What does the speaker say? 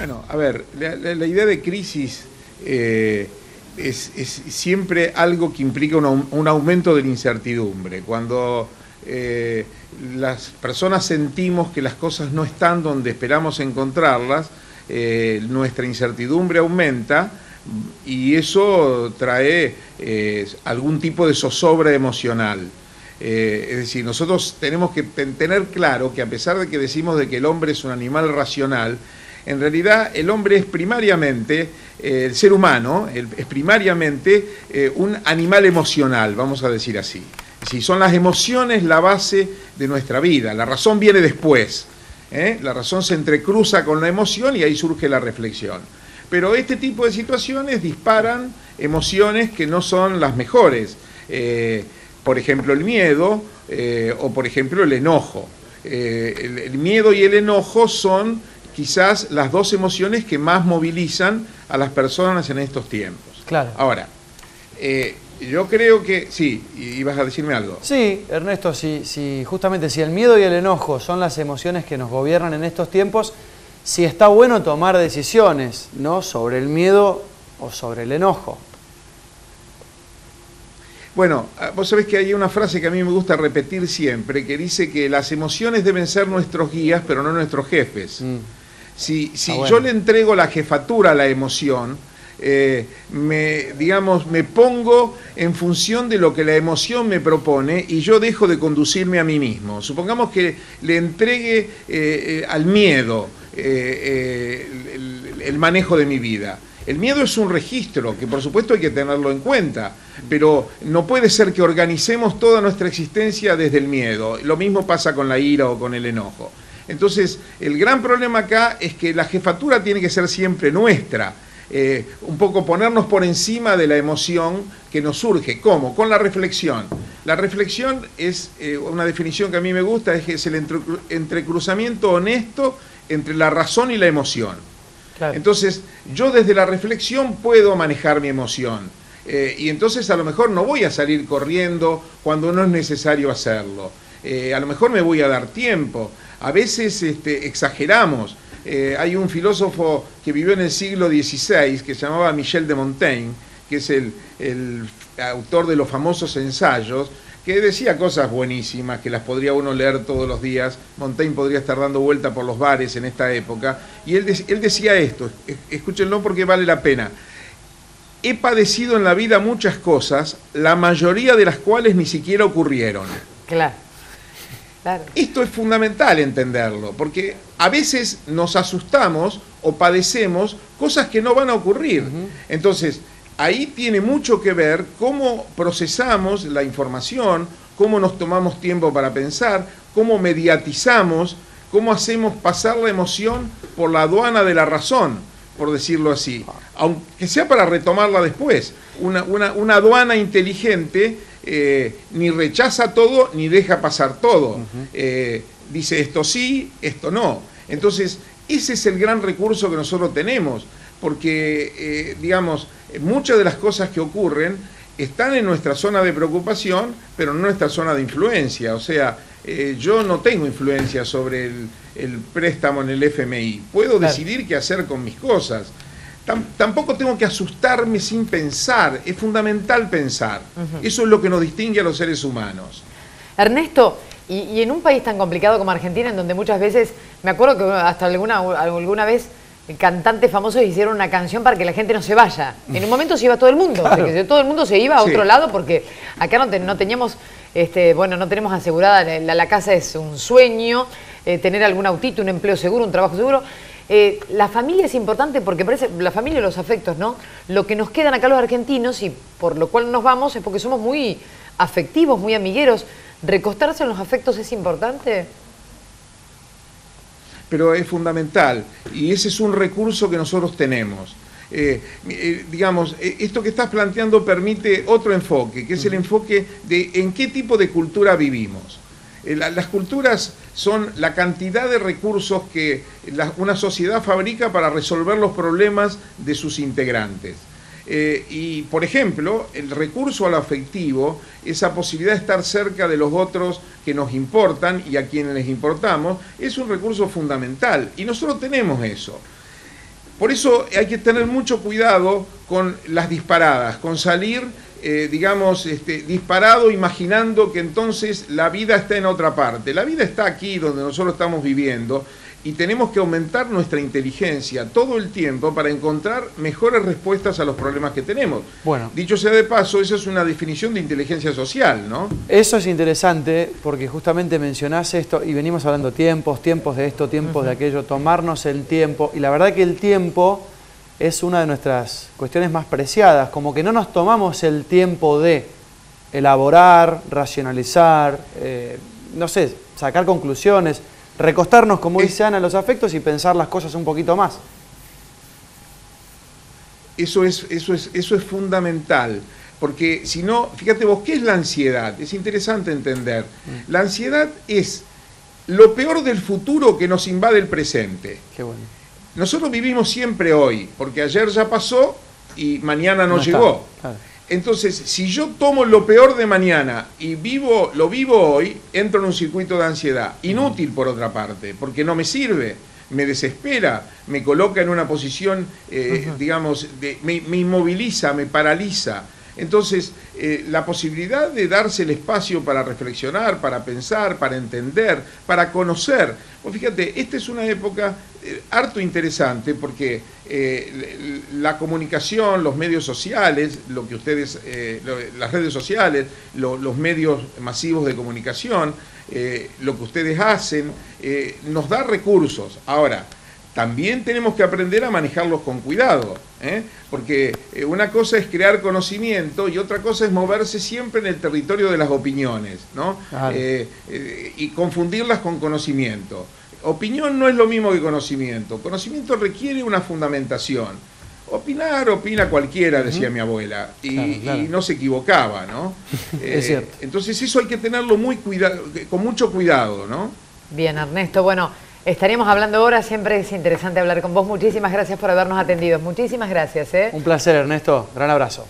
Bueno, a ver, la idea de crisis es siempre algo que implica un aumento de la incertidumbre. Cuando las personas sentimos que las cosas no están donde esperamos encontrarlas, nuestra incertidumbre aumenta y eso trae algún tipo de zozobra emocional. Es decir, nosotros tenemos que tener claro que a pesar de que decimos de que el hombre es un animal racional, en realidad el hombre es primariamente, el ser humano es primariamente un animal emocional, vamos a decir así. Si son las emociones la base de nuestra vida, la razón viene después, la razón se entrecruza con la emoción y ahí surge la reflexión. Pero este tipo de situaciones disparan emociones que no son las mejores, por ejemplo el miedo o por ejemplo el enojo. El miedo y el enojo son quizás las dos emociones que más movilizan a las personas en estos tiempos. Claro. Ahora, yo creo que... Sí, ibas a decirme algo. Sí, Ernesto, justamente si el miedo y el enojo son las emociones que nos gobiernan en estos tiempos, sí está bueno tomar decisiones, ¿no?, sobre el miedo o sobre el enojo. Bueno, vos sabés que hay una frase que a mí me gusta repetir siempre, que dice que las emociones deben ser nuestros guías, pero no nuestros jefes. Si bueno, yo le entrego la jefatura a la emoción, me pongo en función de lo que la emoción me propone y yo dejo de conducirme a mí mismo. Supongamos que le entregue al miedo el manejo de mi vida. El miedo es un registro que por supuesto hay que tenerlo en cuenta, pero no puede ser que organicemos toda nuestra existencia desde el miedo. Lo mismo pasa con la ira o con el enojo. Entonces, el gran problema acá es que la jefatura tiene que ser siempre nuestra. Un poco ponernos por encima de la emoción que nos surge. ¿Cómo? Con la reflexión. La reflexión es una definición que a mí me gusta, es el entrecruzamiento honesto entre la razón y la emoción. Claro. Entonces, yo desde la reflexión puedo manejar mi emoción. Y entonces a lo mejor no voy a salir corriendo cuando no es necesario hacerlo. A lo mejor me voy a dar tiempo. A veces exageramos. Hay un filósofo que vivió en el siglo XVI que se llamaba Michel de Montaigne, que es el autor de los famosos ensayos, que decía cosas buenísimas, que las podría uno leer todos los días. Montaigne podría estar dando vuelta por los bares en esta época, y él decía esto, escúchenlo porque vale la pena: he padecido en la vida muchas cosas, la mayoría de las cuales ni siquiera ocurrieron. Claro. Claro. Esto es fundamental entenderlo, porque a veces nos asustamos o padecemos cosas que no van a ocurrir. Entonces, ahí tiene mucho que ver cómo procesamos la información, cómo nos tomamos tiempo para pensar, cómo mediatizamos, cómo hacemos pasar la emoción por la aduana de la razón, por decirlo así, aunque sea para retomarla después. Una aduana inteligente ni rechaza todo ni deja pasar todo. Dice esto sí, esto no. Entonces, ese es el gran recurso que nosotros tenemos, porque, digamos, muchas de las cosas que ocurren están en nuestra zona de preocupación, pero no en nuestra zona de influencia. O sea, yo no tengo influencia sobre el préstamo en el FMI. Puedo decidir qué hacer con mis cosas. Tampoco tengo que asustarme sin pensar. Es fundamental pensar. Eso es lo que nos distingue a los seres humanos. Ernesto, y en un país tan complicado como Argentina, en donde muchas veces, me acuerdo que hasta alguna vez cantantes famosos hicieron una canción para que la gente no se vaya. En un momento se iba todo el mundo, claro. Que todo el mundo se iba a otro lado, porque acá no teníamos, no tenemos asegurada, la casa es un sueño, tener algún autito, un empleo seguro, un trabajo seguro. La familia es importante porque parece, la familia y los afectos, ¿no? Lo que nos quedan acá los argentinos y por lo cual nos vamos es porque somos muy afectivos, muy amigueros. ¿Recostarse en los afectos es importante? Pero es fundamental y ese es un recurso que nosotros tenemos. Digamos, esto que estás planteando permite otro enfoque, que es el enfoque de en qué tipo de cultura vivimos. Las culturas son la cantidad de recursos que una sociedad fabrica para resolver los problemas de sus integrantes. Y, por ejemplo, el recurso al afectivo, esa posibilidad de estar cerca de los otros que nos importan y a quienes les importamos, es un recurso fundamental. Y nosotros tenemos eso. Por eso hay que tener mucho cuidado con las disparadas, con salir, digamos, disparado imaginando que entonces la vida está en otra parte. La vida está aquí donde nosotros estamos viviendo y tenemos que aumentar nuestra inteligencia todo el tiempo para encontrar mejores respuestas a los problemas que tenemos. Bueno, dicho sea de paso, esa es una definición de inteligencia social, ¿no? Eso es interesante porque justamente mencionás esto y venimos hablando tiempos de esto, tiempos de aquello, tomarnos el tiempo. Y la verdad que el tiempo es una de nuestras cuestiones más preciadas, como que no nos tomamos el tiempo de elaborar, racionalizar, no sé, sacar conclusiones, recostarnos, como dice Ana, los afectos y pensar las cosas un poquito más. Eso es fundamental, porque si no, fíjate vos, ¿qué es la ansiedad? Es interesante entender. La ansiedad es lo peor del futuro que nos invade el presente. Qué bueno. Nosotros vivimos siempre hoy, porque ayer ya pasó y mañana no llegó. Claro. Entonces, si yo tomo lo peor de mañana y lo vivo hoy, entro en un circuito de ansiedad. Inútil, por otra parte, porque no me sirve, me desespera, me coloca en una posición, digamos, me inmoviliza, me paraliza. Entonces, la posibilidad de darse el espacio para reflexionar, para pensar, para entender, para conocer. Pues fíjate, esta es una época harto interesante porque la comunicación, los medios sociales, lo que ustedes, las redes sociales, los medios masivos de comunicación, lo que ustedes hacen, nos da recursos. Ahora, también tenemos que aprender a manejarlos con cuidado, porque una cosa es crear conocimiento y otra cosa es moverse siempre en el territorio de las opiniones, ¿no? Y confundirlas con conocimiento. Opinión no es lo mismo que conocimiento. Conocimiento requiere una fundamentación. Opina cualquiera, decía mi abuela, y no se equivocaba, ¿no? Es cierto. Entonces eso hay que tenerlo con mucho cuidado, ¿no? Bien, Ernesto, bueno, estaríamos hablando ahora, siempre es interesante hablar con vos. Muchísimas gracias por habernos atendido. Muchísimas gracias. Un placer, Ernesto. Gran abrazo.